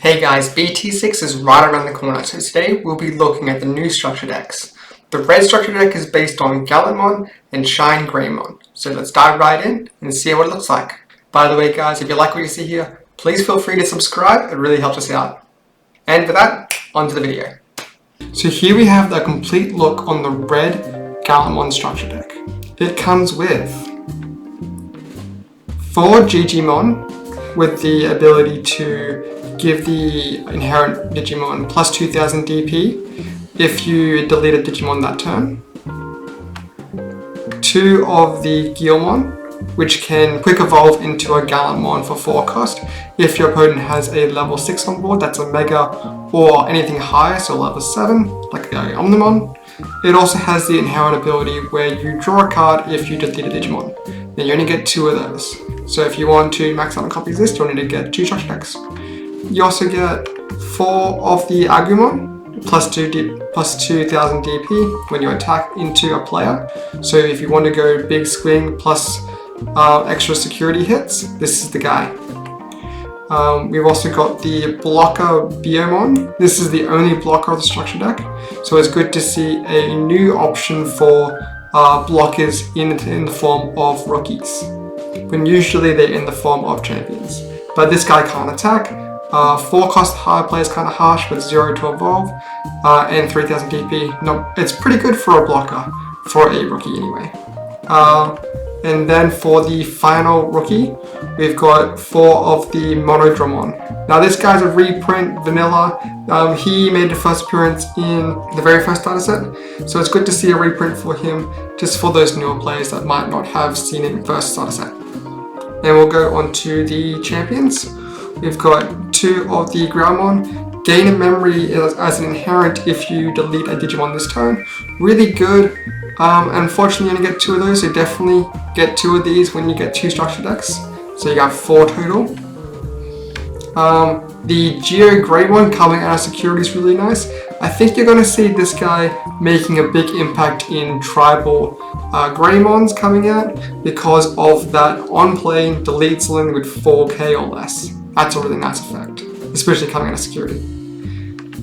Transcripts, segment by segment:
Hey guys, BT6 is right around the corner, so today we'll be looking at the new structure decks. The red structure deck is based on Gallantmon and Shine Greymon, so let's dive right in and see what it looks like. By the way guys, if you like what you see here, please feel free to subscribe, it really helps us out. And with that, on to the video. So here we have the complete look on the red Gallantmon structure deck. It comes with 4 Gigimon with the ability to give the inherent Digimon plus 2000 DP if you delete a Digimon that turn. 2 of the Guilmon, which can quick evolve into a Gallantmon for 4 cost if your opponent has a level 6 on board, that's a Mega or anything higher, so level 7, like the Agumon. It also has the inherent ability where you draw a card if you delete a Digimon. Then you only get 2 of those. So if you want to max out on copies this, you only need to get 2 structure decks. You also get 4 of the Agumon, plus 2000 DP when you attack into a player. So if you want to go big swing plus extra security hits, this is the guy. We've also got the blocker Biomon. This is the only blocker of the structure deck. So it's good to see a new option for blockers in the form of rookies, when usually they're in the form of champions. But this guy can't attack. 4 cost higher play is kind of harsh with 0 to evolve and 3000 DP. No, it's pretty good for a blocker, for a rookie anyway. And then for the final rookie, we've got 4 of the Monodramon. Now this guy's a reprint, vanilla. He made the first appearance in the very first starter set, so it's good to see a reprint for him, just for those newer players that might not have seen him first starter set. And we'll go on to the champions. We've got 2 of the Growlmon. Gain in memory as an inherent if you delete a Digimon this turn. Really good. Unfortunately, you only get 2 of those, so definitely get 2 of these when you get 2 structure decks. So you got 4 total. The Greymon coming out of security is really nice. I think you're going to see this guy making a big impact in tribal Greymons coming out because of that on-plane delete ceiling with 4k or less. That's a really nice effect, especially coming out of security.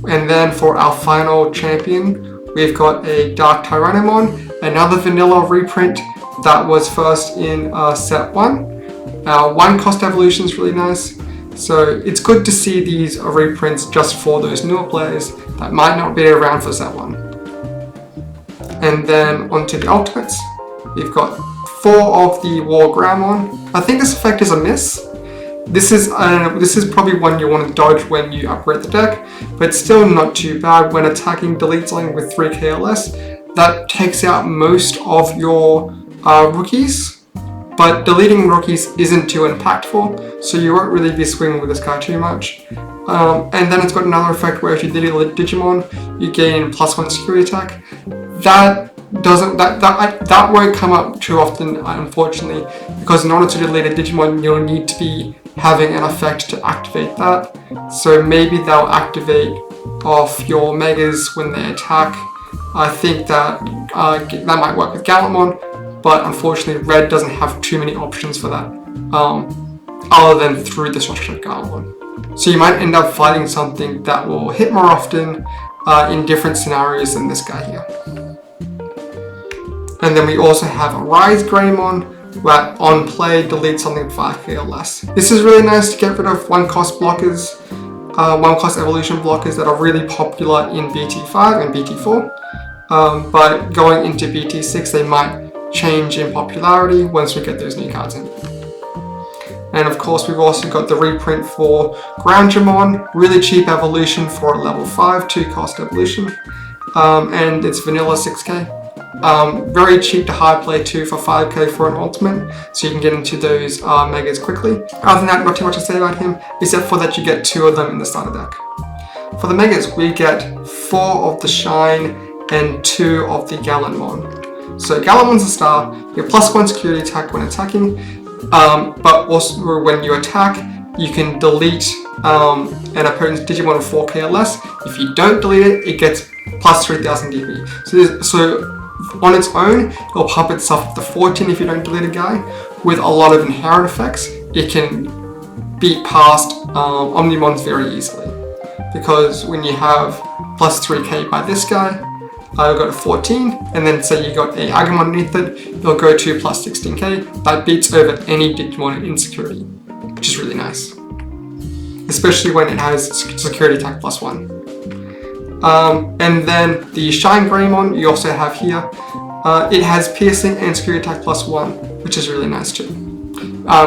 And then for our final champion, we've got a Dark Tyrannomon, another vanilla reprint that was first in set 1. 1 cost evolution is really nice, so it's good to see these reprints just for those newer players that might not be around for set 1. And then onto the ultimates, we've got 4 of the Volcdramon. I think this effect is a miss. This is probably one you want to dodge when you upgrade the deck, but still not too bad when attacking delete something with 3k or less. That takes out most of your rookies, but deleting rookies isn't too impactful, so you won't really be swinging with this guy too much. And then it's got another effect where if you delete a Digimon, you gain +1 security attack. That won't come up too often, unfortunately, because in order to delete a Digimon, you'll need to be having an effect to activate that. So maybe they'll activate off your Megas when they attack. I think that that might work with Gallantmon, but unfortunately Red doesn't have too many options for that, other than through the structure of Gallantmon. So you might end up fighting something that will hit more often in different scenarios than this guy here. And then we also have a RizeGreymon, where on play delete something 5k or less. This is really nice to get rid of 1 cost blockers, 1 cost evolution blockers that are really popular in BT5 and BT4. But going into BT6, they might change in popularity once we get those new cards in. And of course, we've also got the reprint for Groundramon, really cheap evolution for a level 5, 2 cost evolution. And it's vanilla 6k. Very cheap to high play too for 5k for an ultimate, so you can get into those megas quickly. Other than that, not too much to say about him, except for that you get 2 of them in the starter deck. For the megas, we get 4 of the Shine and 2 of the Gallantmon. So Gallantmon's a star, you have +1 security attack when attacking, but also when you attack, you can delete an opponent's Digimon of 4k or less. If you don't delete it, it gets plus 3000 DP. So on its own, it'll pump itself up to 14 if you don't delete a guy. With a lot of inherent effects, it can beat past Omnimons very easily. Because when you have plus 3k by this guy, you'll go to 14, and then say you got a Agumon underneath it, you'll go to plus 16k. That beats over any Digimon in security, which is really nice. Especially when it has security attack plus 1. And then the Shine Greymon you also have here. It has piercing and security attack plus 1, which is really nice too.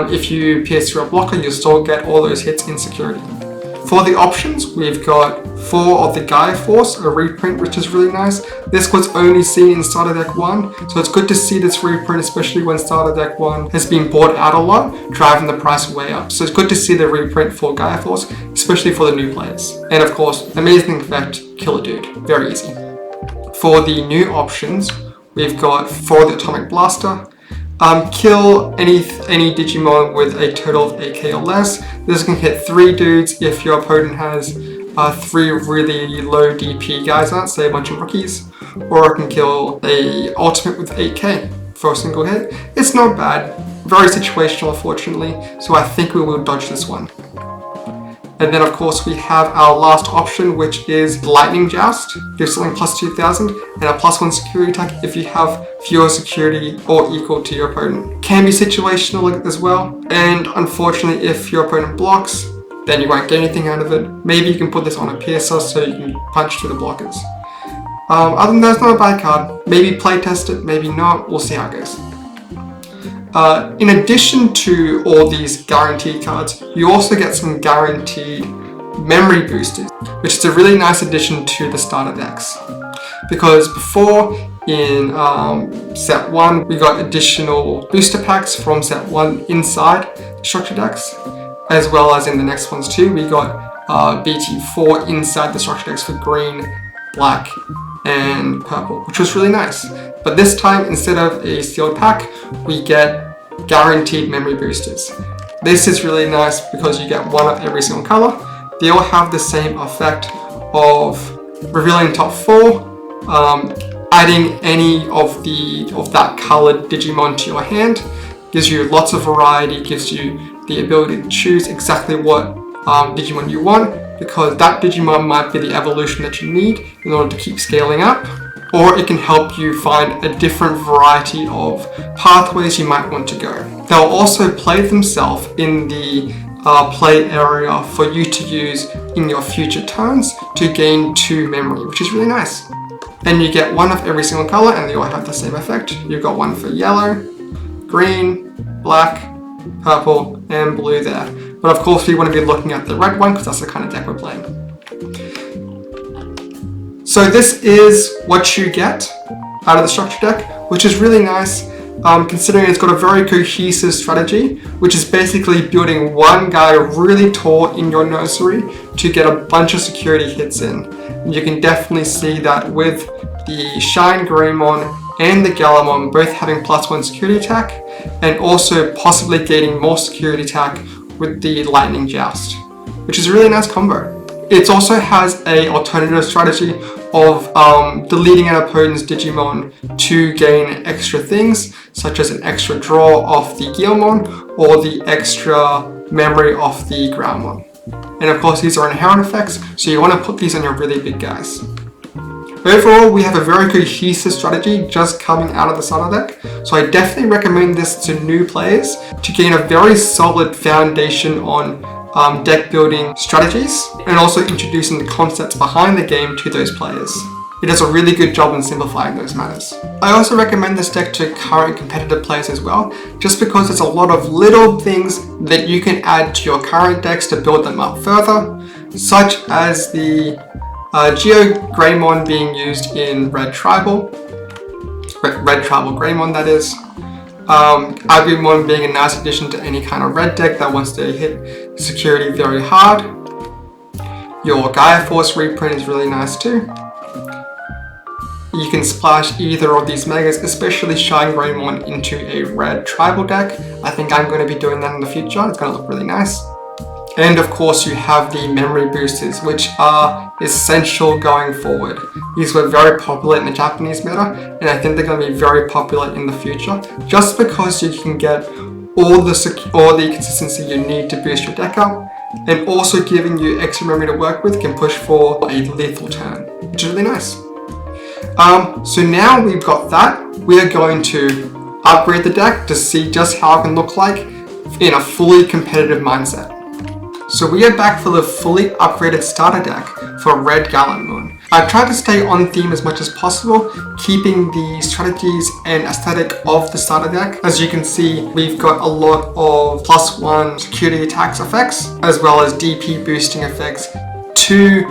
If you pierce through a blocker, you'll still get all those hits in security. For the options, we've got 4 of the Gaia Force, a reprint, which is really nice. This was only seen in Starter Deck 1, so it's good to see this reprint, especially when Starter Deck 1 has been bought out a lot, driving the price way up. So it's good to see the reprint for Gaia Force, especially for the new players. And of course, amazing effect, kill a dude, very easy. For the new options, we've got 4 the Atomic Blaster. Kill any Digimon with a total of 8k or less. This can hit 3 dudes if your opponent has 3 really low DP guys out, say a bunch of rookies. Or it can kill a ultimate with 8k for a single hit. It's not bad, very situational unfortunately, so I think we will dodge this one. And then of course we have our last option, which is Lightning Joust. Gives something plus 2000 and a plus 1 security attack if you have fewer security or equal to your opponent. Can be situational as well, and unfortunately if your opponent blocks, then you won't get anything out of it. Maybe you can put this on a piercer so you can punch through the blockers. Other than that, it's not a bad card. Maybe playtest it, maybe not, we'll see how it goes. In addition to all these guaranteed cards, you also get some guaranteed memory boosters, which is a really nice addition to the starter decks. Because before, in set 1, we got additional booster packs from set 1 inside the structure decks, as well as in the next ones too. We got BT4 inside the structure decks for green, black, and purple, which was really nice. But this time, instead of a sealed pack, we get guaranteed memory boosters. This is really nice because you get 1 of every single color. They all have the same effect of revealing top 4, adding any of that colored Digimon to your hand. Gives you lots of variety, gives you the ability to choose exactly what Digimon you want, because that Digimon might be the evolution that you need in order to keep scaling up. Or it can help you find a different variety of pathways you might want to go. They'll also play themselves in the play area for you to use in your future turns to gain 2 memory, which is really nice. And you get 1 of every single color, and they all have the same effect. You've got 1 for yellow, green, black, purple, and blue there. But of course we want to be looking at the red one because that's the kind of deck we're playing. So this is what you get out of the structure deck, which is really nice, considering it's got a very cohesive strategy, which is basically building one guy really tall in your nursery to get a bunch of security hits in. And you can definitely see that with the Shine Greymon and the Gallantmon both having +1 security attack, and also possibly gaining more security attack with the Lightning Joust, which is a really nice combo. It also has an alternative strategy of deleting an opponent's Digimon to gain extra things, such as an extra draw off the Guilmon or the extra memory off the Groundmon. And of course these are inherent effects, so you want to put these on your really big guys. Overall, we have a very cohesive strategy just coming out of the starter deck, so I definitely recommend this to new players to gain a very solid foundation on deck building strategies, and also introducing the concepts behind the game to those players. It does a really good job in simplifying those matters. I also recommend this deck to current competitive players as well, just because there's a lot of little things that you can add to your current decks to build them up further, such as the Greymon being used in Red Tribal Greymon, that is. Agumon being a nice addition to any kind of red deck that wants to hit security very hard. Your Gaia Force reprint is really nice too. You can splash either of these megas, especially Shine Greymon, into a red tribal deck. I think I'm going to be doing that in the future. It's going to look really nice. And of course you have the memory boosters, which are essential going forward. These were very popular in the Japanese meta, and I think they're going to be very popular in the future, just because you can get all the consistency you need to boost your deck up, and also giving you extra memory to work with, can push for a lethal turn, which is really nice. So now we've got that, we are going to upgrade the deck to see just how it can look like in a fully competitive mindset. So we are back for the fully upgraded starter deck for Red Gallantmon. I've tried to stay on theme as much as possible, keeping the strategies and aesthetic of the starter deck. As you can see, we've got a lot of +1 security attacks effects, as well as DP boosting effects to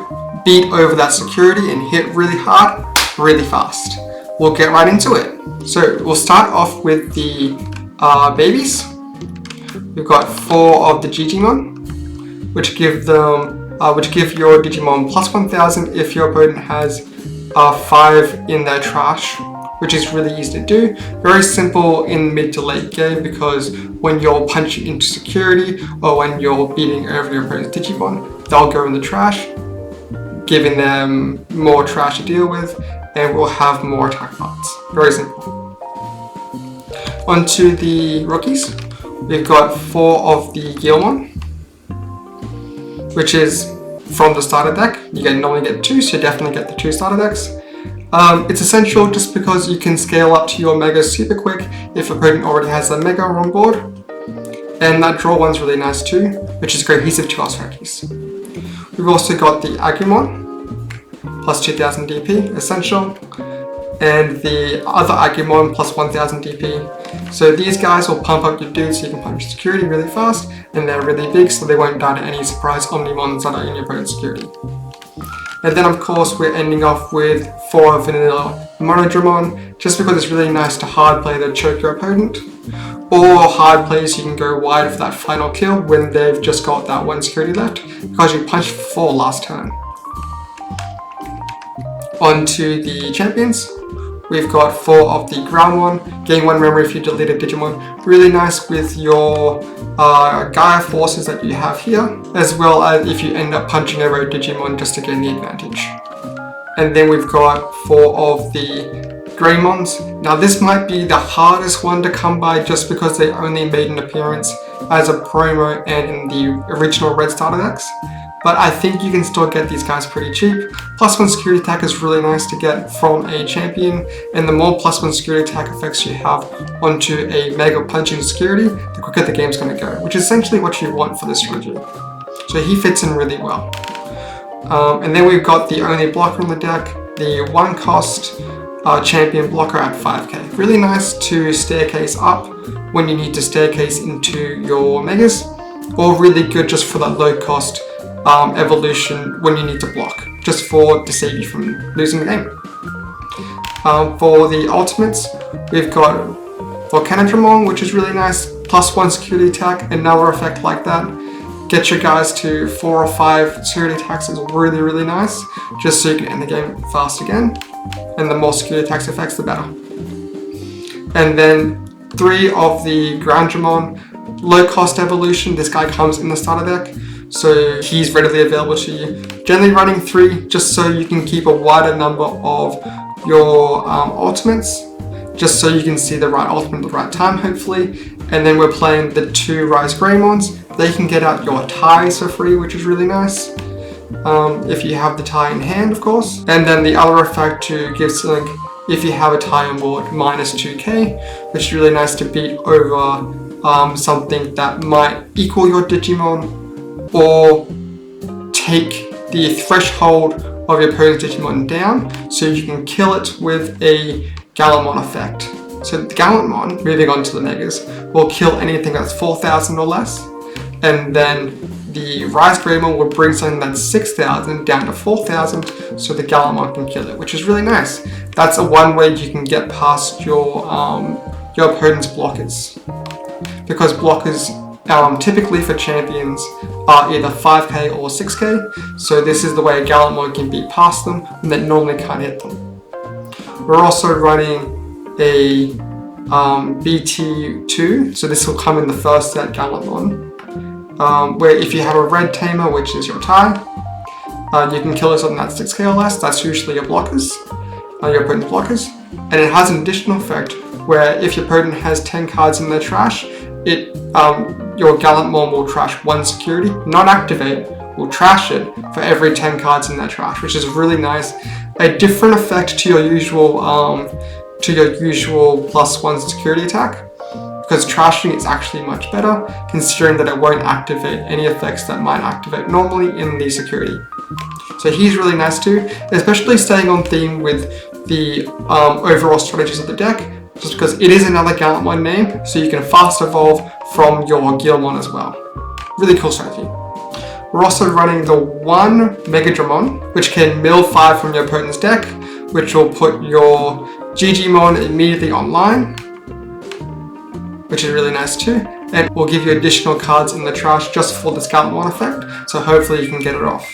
beat over that security and hit really hard, really fast. We'll get right into it. So we'll start off with the babies. We've got 4 of the Gigimon, which give your Digimon +1000 if your opponent has 5 in their trash, which is really easy to do. Very simple in mid to late game, because when you're punching into security or when you're beating over your opponent's Digimon, they'll go in the trash, giving them more trash to deal with, and we'll have more attack parts. Very simple. Onto the rookies. We've got 4 of the Guilmon, which is from the starter deck. You can normally get 2, so you definitely get the 2 starter decks. It's essential just because you can scale up to your Mega super quick if your opponent already has a Mega on board. And that draw one's really nice too, which is cohesive to our strategies. We've also got the Agumon, +2000 DP, essential. And the other Agumon +1000 DP. So these guys will pump up your dudes so you can punch security really fast, and they're really big so they won't die to any surprise Omnimons that are in your opponent's security. And then of course we're ending off with 4 vanilla Monodramon, just because it's really nice to hard play to choke your opponent, or hard plays you can go wide for that final kill when they've just got that 1 security left, because you punched 4 last turn. On to the champions. We've got 4 of the Groundmon, gain 1 memory if you delete a Digimon. Really nice with your Gaia forces that you have here, as well as if you end up punching over a Digimon just to gain the advantage. And then we've got 4 of the Greymons. Now this might be the hardest one to come by just because they only made an appearance as a promo and in the original Red starter decks. But I think you can still get these guys pretty cheap. +1 security attack is really nice to get from a champion, and the more +1 security attack effects you have onto a Mega punching security, the quicker the game's going to go, which is essentially what you want for this strategy. So he fits in really well. And then we've got the only blocker on the deck, the 1 cost champion blocker at 5k. Really nice to staircase up when you need to staircase into your Megas, or really good just for that low cost evolution when you need to block, just to save you from losing the game. For the ultimates, we've got Volcdramon, which is really nice, +1 security attack, another effect like that. Get your guys to 4 or 5 security attacks is really, really nice, just so you can end the game fast again. And the more security attacks effects, the better. And then 3 of the Groundramon, low cost evolution. This guy comes in the starter deck, so he's readily available to you. Generally running 3 just so you can keep a wider number of your ultimates, just so you can see the right ultimate at the right time, hopefully. And then we're playing the 2 RizeGreymons. They can get out your ties for free, which is really nice. If you have the tie in hand, of course. And then the other effect to give Link, if you have a tie on board, -2k, which is really nice to beat over something that might equal your Digimon, or take the threshold of your opponent's Digimon down, so you can kill it with a Gallantmon effect. So the Gallantmon, moving on to the Megas, will kill anything that's 4,000 or less, and then the RizeGreymon will bring something that's 6,000 down to 4,000, so the Gallantmon can kill it, which is really nice. That's one way you can get past your opponent's blockers, because blockers typically for champions are either 5k or 6k, so this is the way a Gallantmon can beat past them and that normally can't hit them. We're also running a BT2, so this will come in the first set Gallantmon, where if you have a red tamer, which is your tie, you can kill something that's 6k or less. That's usually your blockers, your opponent's blockers, and it has an additional effect where if your opponent has 10 cards in their trash your Gallantmon will trash 1 security, not activate, will trash it for every 10 cards in that trash, which is really nice. A different effect to your usual +1 security attack, because trashing is actually much better, considering that it won't activate any effects that might activate normally in the security. So he's really nice too, especially staying on theme with the overall strategies of the deck, just because it is another Gallantmon name, so you can fast evolve from your Guilmon as well. Really cool strategy. We're also running the 1 Megidramon, which can mill 5 from your opponent's deck, which will put your Gigimon immediately online, which is really nice too, and will give you additional cards in the trash just for this Gallantmon effect, so hopefully you can get it off.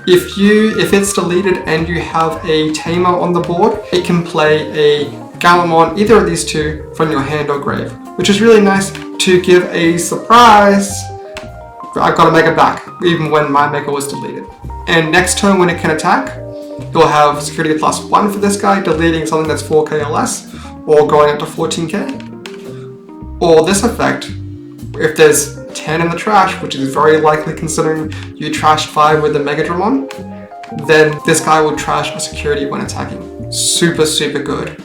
If it's deleted and you have a Tamer on the board, it can play a Gallantmon, either of these two, from your hand or grave, which is really nice to give a surprise. I got a Mega back, even when my Mega was deleted. And next turn when it can attack, you'll have security +1 for this guy, deleting something that's 4k or less, or going up to 14k. Or this effect, if there's 10 in the trash, which is very likely considering you trashed 5 with the Megidramon, then this guy will trash a security when attacking. Super, super good.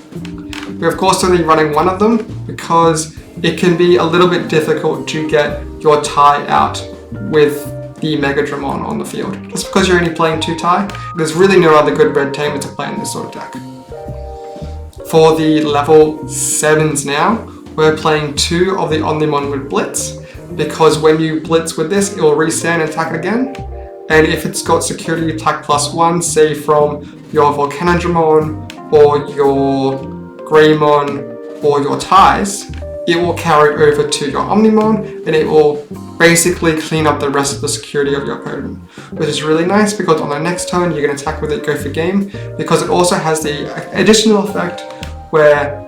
We're of course only running 1 of them because it can be a little bit difficult to get your tie out with the Megidramon on the field. Just because you're only playing 2 tie, there's really no other good red tamer to play in this sort of deck. For the level 7s now, we're playing 2 of the Omnimon with Blitz, because when you Blitz with this, it will restand and attack it again. And if it's got security attack +1, say from your Volcdramon or your Greymon or your ties, it will carry over to your Omnimon and it will basically clean up the rest of the security of your opponent, which is really nice because on the next turn you can attack with it, go for game, because it also has the additional effect where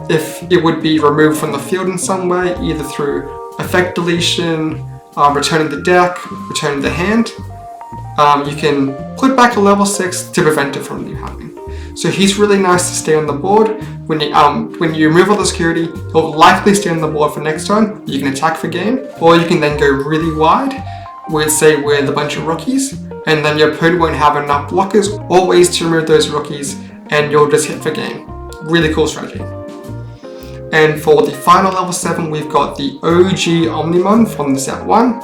if it would be removed from the field in some way, either through effect deletion, returning the deck, returning the hand, you can put back a level 6 to prevent it from happening. So he's really nice to stay on the board. When you remove all the security, he'll likely stay on the board for next turn. You can attack for game, or you can then go really wide, with a bunch of rookies, and then your opponent won't have enough blockers or ways to remove those rookies, and you'll just hit for game. Really cool strategy. And for the final level 7, we've got the OG Omnimon from the set 1.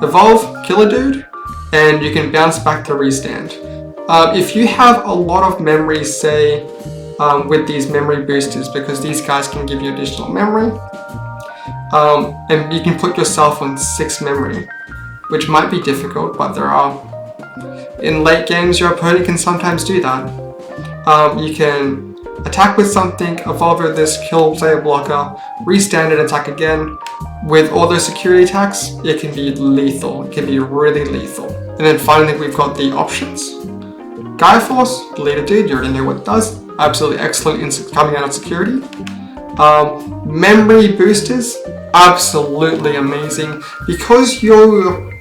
Evolve, kill a dude, and you can bounce back to restand. If you have a lot of memory, say, with these memory boosters, because these guys can give you additional memory, and you can put yourself on 6 memory, which might be difficult, but in late games, your opponent can sometimes do that. You can attack with something, evolve with this, kill player blocker, restand and attack again. With all those security attacks, it can be lethal. It can be really lethal. And then finally, we've got the options. Gaia Force, delete a dude, you already know what it does. Absolutely excellent in coming out of security. Memory boosters, absolutely amazing. Because you're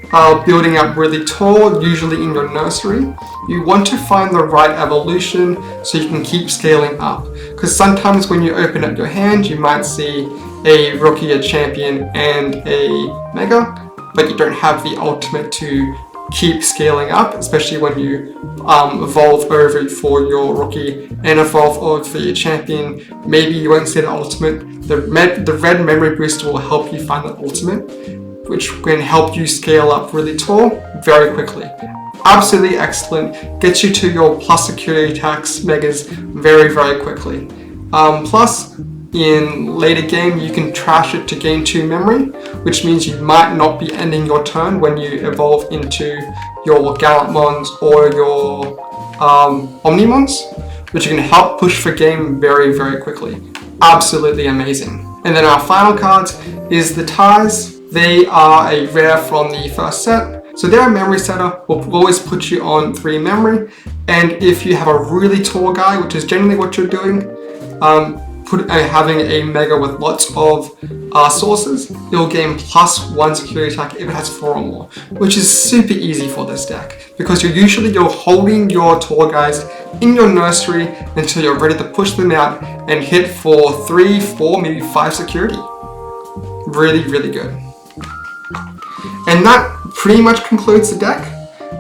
building up really tall, usually in your nursery, you want to find the right evolution so you can keep scaling up. Because sometimes when you open up your hand, you might see a rookie, a champion, and a mega, but you don't have the ultimate to keep scaling up, especially when you evolve over for your rookie and evolve over for your champion. Maybe you won't see the ultimate. The red memory booster will help you find the ultimate, which can help you scale up really tall very quickly. Absolutely excellent. Gets you to your plus security attacks megas very, very quickly. Plus, in later game, you can trash it to gain 2 memory, which means you might not be ending your turn when you evolve into your Gallantmons or your Omnimons, which can help push for game very, very quickly. Absolutely amazing. And then our final cards is the ties. They are a rare from the first set. So they're a memory setter, will always put you on 3 memory. And if you have a really tall guy, which is generally what you're doing, having a mega with lots of sources, it'll gain +1 security attack if it has 4 or more, which is super easy for this deck because you're holding your tall guys in your nursery until you're ready to push them out and hit for 3, 4, maybe 5 security. Really, really good. And that pretty much concludes the deck.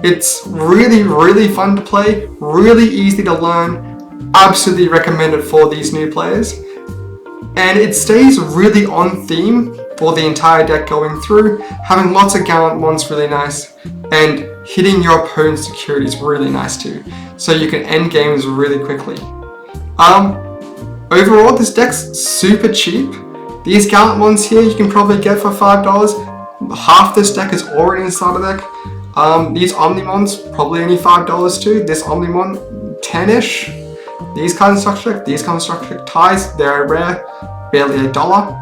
It's really, really fun to play, really easy to learn, absolutely recommended for these new players. And it stays really on theme for the entire deck going through. Having lots of Gallantmons really nice, and hitting your opponent's security is really nice too. So you can end games really quickly. Overall, this deck's super cheap. These Gallantmons here you can probably get for $5. Half this deck is already in starter deck. These Omnimons, probably only $5 too. This Omnimon, 10-ish. These construct ties, they're rare, barely $1.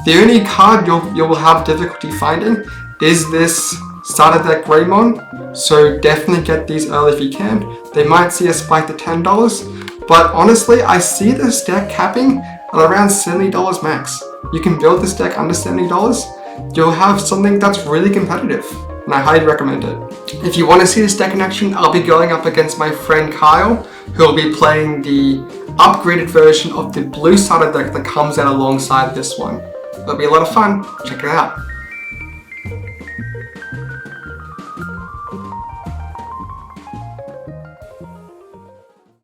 The only card you will have difficulty finding is this starter deck Greymon, so definitely get these early if you can. They might see a spike to $10, but honestly, I see this deck capping at around $70 max. You can build this deck under $70, you'll have something that's really competitive, and I highly recommend it. If you want to see this deck in action, I'll be going up against my friend Kyle, who will be playing the upgraded version of the blue starter deck that comes out alongside this one. It'll be a lot of fun. Check it out.